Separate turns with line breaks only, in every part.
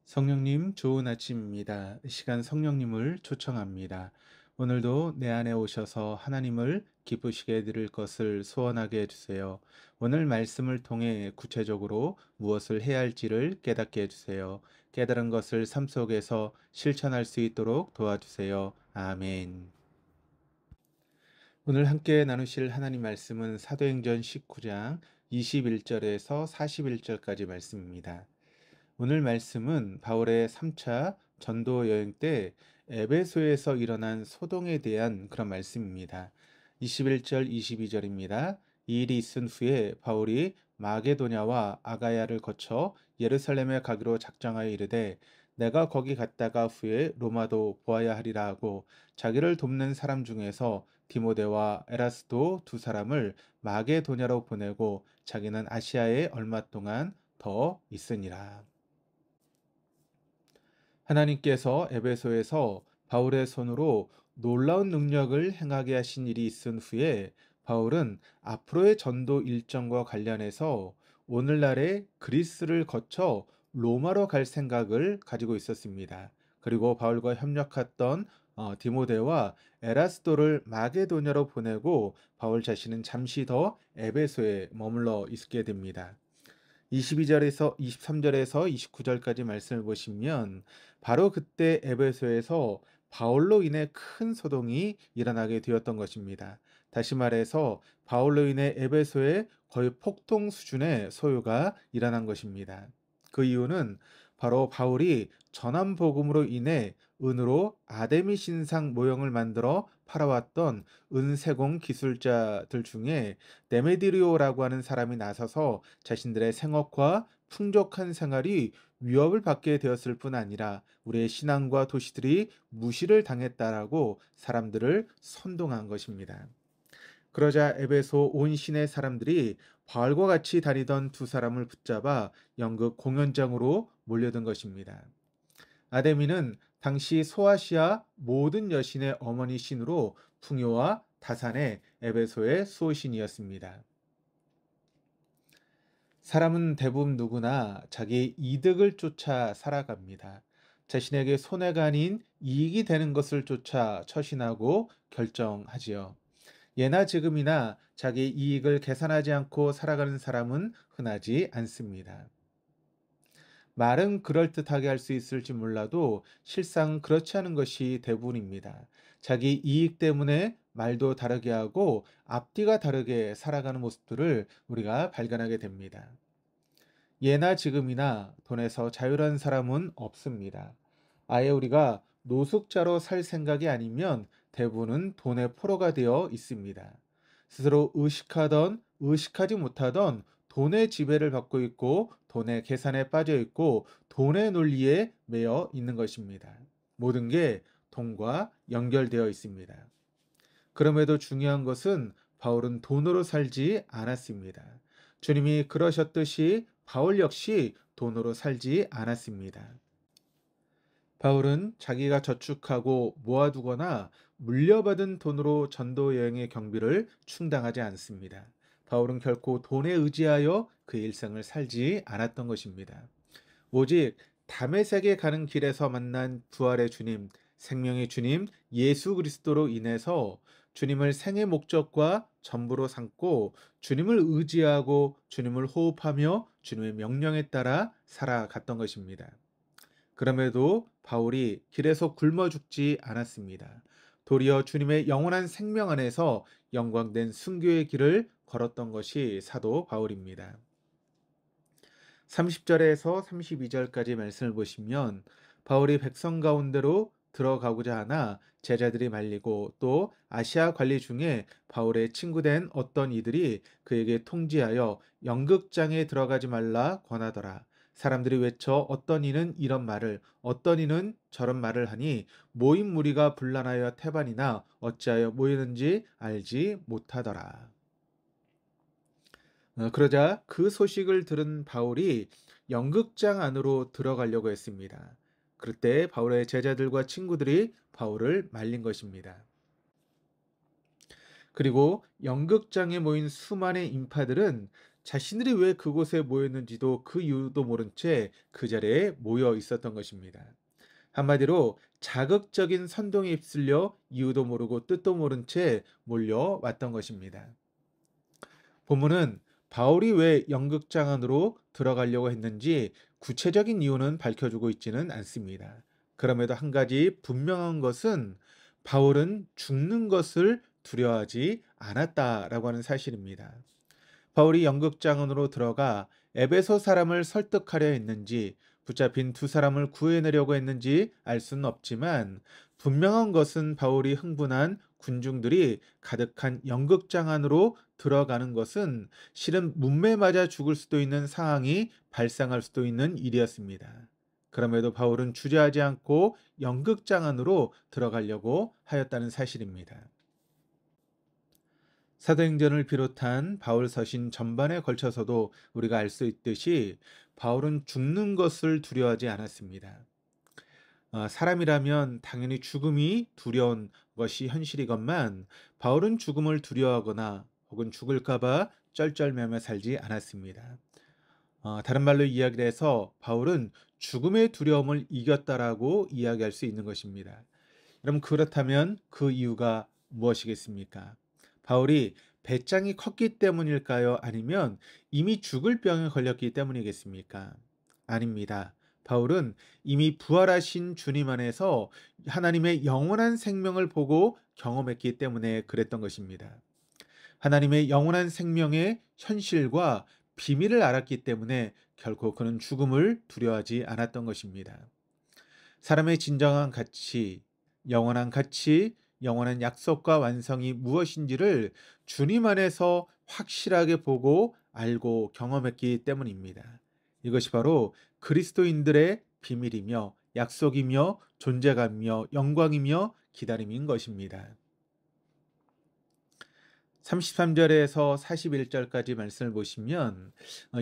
성령님, 좋은 아침입니다. 이 시간 성령님을 초청합니다. 오늘도 내 안에 오셔서 하나님을 기쁘시게 드릴 것을 소원하게 해주세요. 오늘 말씀을 통해 구체적으로 무엇을 해야 할지를 깨닫게 해주세요. 깨달은 것을 삶 속에서 실천할 수 있도록 도와주세요. 아멘. 오늘 함께 나누실 하나님 말씀은 사도행전 19장 21절에서 41절까지 말씀입니다. 오늘 말씀은 바울의 3차 전도 여행 때 에베소에서 일어난 소동에 대한 그런 말씀입니다. 21절, 22절입니다. 이 일이 있은 후에 바울이 마게도냐와 아가야를 거쳐 예루살렘에 가기로 작정하여 이르되 내가 거기 갔다가 후에 로마도 보아야 하리라 하고 자기를 돕는 사람 중에서 디모데와 에라스도 두 사람을 마게도냐로 보내고 자기는 아시아에 얼마 동안 더 있으니라. 하나님께서 에베소에서 바울의 손으로 놀라운 능력을 행하게 하신 일이 있은 후에 바울은 앞으로의 전도 일정과 관련해서 오늘날의 그리스를 거쳐 로마로 갈 생각을 가지고 있었습니다. 그리고 바울과 협력했던 디모데와 에라스도를 마게도냐로 보내고 바울 자신은 잠시 더 에베소에 머물러 있게 됩니다. 22절에서 23절에서 29절까지 말씀을 보시면 바로 그때 에베소에서 바울로 인해 큰 소동이 일어나게 되었던 것입니다. 다시 말해서 바울로 인해 에베소에 거의 폭동 수준의 소요가 일어난 것입니다. 그 이유는 바로 바울이 전함 복음으로 인해 은으로 아데미 신상 모형을 만들어 팔아왔던 은세공 기술자들 중에 데메디리오라고 하는 사람이 나서서 자신들의 생업과 풍족한 생활이 위협을 받게 되었을 뿐 아니라 우리의 신앙과 도시들이 무시를 당했다라고 사람들을 선동한 것입니다. 그러자 에베소 온 시내 사람들이 바울과 같이 다니던 두 사람을 붙잡아 연극 공연장으로 몰려든 것입니다. 아데미는 당시 소아시아 모든 여신의 어머니 신으로 풍요와 다산의 에베소의 수호신이었습니다. 사람은 대부분 누구나 자기 이득을 쫓아 살아갑니다. 자신에게 손해가 아닌 이익이 되는 것을 쫓아 처신하고 결정하지요. 예나 지금이나 자기 이익을 계산하지 않고 살아가는 사람은 흔하지 않습니다. 말은 그럴듯하게 할 수 있을지 몰라도 실상 그렇지 않은 것이 대부분입니다. 자기 이익 때문에 말도 다르게 하고 앞뒤가 다르게 살아가는 모습들을 우리가 발견하게 됩니다. 예나 지금이나 돈에서 자유로운 사람은 없습니다. 아예 우리가 노숙자로 살 생각이 아니면 대부분은 돈의 포로가 되어 있습니다. 스스로 의식하던 의식하지 못하던 돈의 지배를 받고 있고 돈의 계산에 빠져 있고 돈의 논리에 매여 있는 것입니다. 모든 게 돈과 연결되어 있습니다. 그럼에도 중요한 것은 바울은 돈으로 살지 않았습니다. 주님이 그러셨듯이 바울 역시 돈으로 살지 않았습니다. 바울은 자기가 저축하고 모아두거나 물려받은 돈으로 전도 여행의 경비를 충당하지 않습니다. 바울은 결코 돈에 의지하여 그 일생을 살지 않았던 것입니다. 오직 다메섹에 가는 길에서 만난 부활의 주님, 생명의 주님 예수 그리스도로 인해서 주님을 생의 목적과 전부로 삼고 주님을 의지하고 주님을 호흡하며 주님의 명령에 따라 살아갔던 것입니다. 그럼에도 바울이 길에서 굶어 죽지 않았습니다. 도리어 주님의 영원한 생명 안에서 영광된 순교의 길을 걸었던 것이 사도 바울입니다. 30절에서 32절까지 말씀을 보시면 바울이 백성 가운데로 들어가고자 하나 제자들이 말리고 또 아시아 관리 중에 바울의 친구된 어떤 이들이 그에게 통지하여 연극장에 들어가지 말라 권하더라. 사람들이 외쳐 어떤 이는 이런 말을 어떤 이는 저런 말을 하니 모인 무리가 분란하여 태반이나 어찌하여 모이는지 알지 못하더라. 그러자 그 소식을 들은 바울이 연극장 안으로 들어가려고 했습니다. 그때 바울의 제자들과 친구들이 바울을 말린 것입니다. 그리고 연극장에 모인 수많은 인파들은 자신들이 왜 그곳에 모였는지도 그 이유도 모른 채 그 자리에 모여 있었던 것입니다. 한마디로 자극적인 선동에 휩쓸려 이유도 모르고 뜻도 모른 채 몰려왔던 것입니다. 본문은 바울이 왜 연극장 안으로 들어가려고 했는지 구체적인 이유는 밝혀주고 있지는 않습니다. 그럼에도 한 가지 분명한 것은 바울은 죽는 것을 두려워하지 않았다라고 하는 사실입니다. 바울이 연극장 안으로 들어가 에베소 사람을 설득하려 했는지 붙잡힌 두 사람을 구해내려고 했는지 알 수는 없지만 분명한 것은 바울이 흥분한 군중들이 가득한 연극장 안으로 들어가는 것은 실은 문매 맞아 죽을 수도 있는 상황이 발생할 수도 있는 일이었습니다. 그럼에도 바울은 주저하지 않고 연극장 안으로 들어가려고 하였다는 사실입니다. 사도행전을 비롯한 바울 서신 전반에 걸쳐서도 우리가 알 수 있듯이 바울은 죽는 것을 두려워하지 않았습니다. 사람이라면 당연히 죽음이 두려운 것이 현실이건만 바울은 죽음을 두려워하거나 혹은 죽을까봐 쩔쩔매며 살지 않았습니다. 다른 말로 이야기를 해서 바울은 죽음의 두려움을 이겼다라고 이야기할 수 있는 것입니다. 그럼 그렇다면 그 이유가 무엇이겠습니까? 바울이 배짱이 컸기 때문일까요? 아니면 이미 죽을 병에 걸렸기 때문이겠습니까? 아닙니다. 바울은 이미 부활하신 주님 안에서 하나님의 영원한 생명을 보고 경험했기 때문에 그랬던 것입니다. 하나님의 영원한 생명의 현실과 비밀을 알았기 때문에 결코 그는 죽음을 두려워하지 않았던 것입니다. 사람의 진정한 가치, 영원한 약속과 완성이 무엇인지를 주님 안에서 확실하게 보고 알고 경험했기 때문입니다. 이것이 바로 그리스도인들의 비밀이며 약속이며 존재감이며 영광이며 기다림인 것입니다. 33절에서 41절까지 말씀을 보시면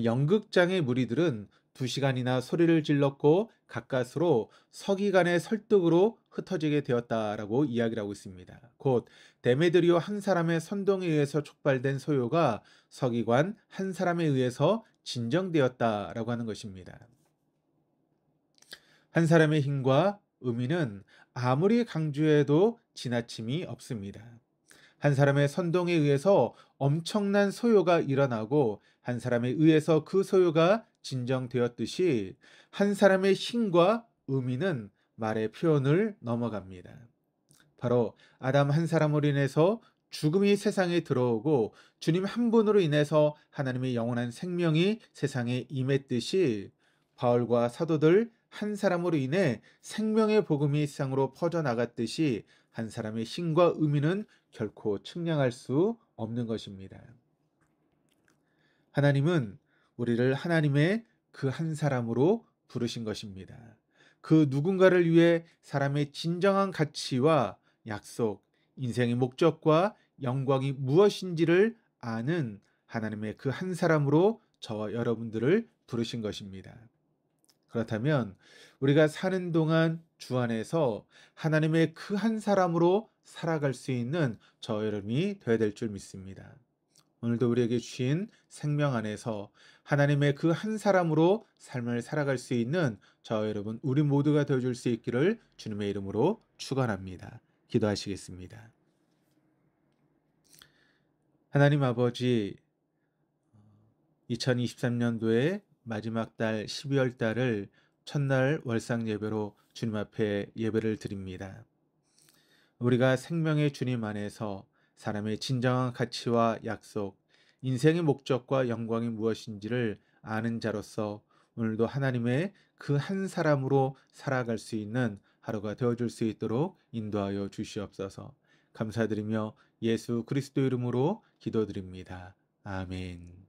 연극장의 무리들은 2시간이나 소리를 질렀고 가까스로 서기관의 설득으로 흩어지게 되었다라고 이야기를 하고 있습니다. 곧 데메드리오 한 사람의 선동에 의해서 촉발된 소요가 서기관 한 사람에 의해서 진정되었다라고 하는 것입니다. 한 사람의 힘과 의미는 아무리 강조해도 지나침이 없습니다. 한 사람의 선동에 의해서 엄청난 소요가 일어나고 한 사람에 의해서 그 소요가 진정되었듯이 한 사람의 힘과 의미는 말의 표현을 넘어갑니다. 바로 아담 한 사람으로 인해서 죽음이 세상에 들어오고 주님 한 분으로 인해서 하나님의 영원한 생명이 세상에 임했듯이 바울과 사도들 한 사람으로 인해 생명의 복음이 세상으로 퍼져나갔듯이 한 사람의 힘과 의미는 결코 측량할 수 없는 것입니다. 하나님은 우리를 하나님의 그 한 사람으로 부르신 것입니다. 그 누군가를 위해 사람의 진정한 가치와 약속, 인생의 목적과 영광이 무엇인지를 아는 하나님의 그 한 사람으로 저와 여러분들을 부르신 것입니다. 그렇다면 우리가 사는 동안 주 안에서 하나님의 그 한 사람으로 살아갈 수 있는 저 여러분이 되어야 될 줄 믿습니다. 오늘도 우리에게 주신 생명 안에서 하나님의 그 한 사람으로 삶을 살아갈 수 있는 저 여러분 우리 모두가 되어줄 수 있기를 주님의 이름으로 축원합니다. 기도하시겠습니다. 하나님 아버지, 2023년도의 마지막 달 12월 달을 첫날 월상 예배로 주님 앞에 예배를 드립니다. 우리가 생명의 주님 안에서 사람의 진정한 가치와 약속, 인생의 목적과 영광이 무엇인지를 아는 자로서 오늘도 하나님의 그 한 사람으로 살아갈 수 있는 하루가 되어줄 수 있도록 인도하여 주시옵소서. 감사드리며 예수 그리스도 이름으로 기도드립니다. 아멘.